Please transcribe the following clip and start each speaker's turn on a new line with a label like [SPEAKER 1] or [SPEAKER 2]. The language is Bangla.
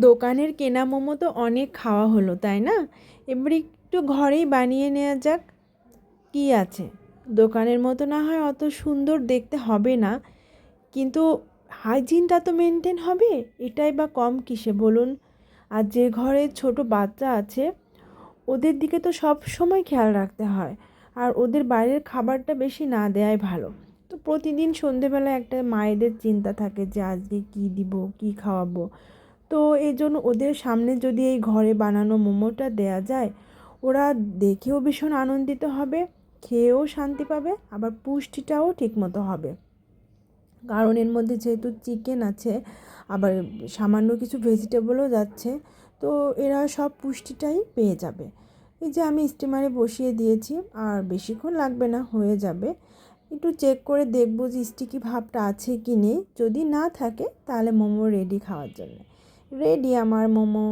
[SPEAKER 1] দোকানের কেনা মোমো তো অনেক খাওয়া হলো, তাই না? এবার একটু ঘরেই বানিয়ে নেওয়া যাক। কি আছে, দোকানের মতো না হয় অত সুন্দর দেখতে হবে না, কিন্তু হাইজিনটা তো মেনটেন হবে। এটাই বা কম কিসে বলুন? আর যে ঘরে ছোট বাচ্চা আছে ওদের দিকে তো সব সময় খেয়াল রাখতে হয়, আর ওদের বাইরের খাবারটা বেশি না দেয়াই ভালো। তো প্রতিদিন সন্ধেবেলা একটা মায়েদের চিন্তা থাকে যে আজকে কী দিব, কী খাওয়াবো। তো এই জন্য ওদের সামনে যদি এই ঘরে বানানো মোমোটা দেয়া যায়, ওরা দেখেও ভীষণ আনন্দিত হবে, খেয়েও শান্তি পাবে, আবার পুষ্টিটাও ঠিকমতো হবে। কারণ এর মধ্যে যেহেতু চিকেন আছে, আবার সামান্য কিছু ভেজিটেবলও যাচ্ছে, তো এরা সব পুষ্টিটাই পেয়ে যাবে। এই যে আমি স্টিমারে বসিয়ে দিয়েছি, আর বেশিক্ষণ লাগবে না, হয়ে যাবে। একটু চেক করে দেখবো যে স্টিকি ভাবটা আছে কি নেই, যদি না থাকে তাহলে মোমো রেডি খাওয়ার জন্য। রেডি আমার মোমো।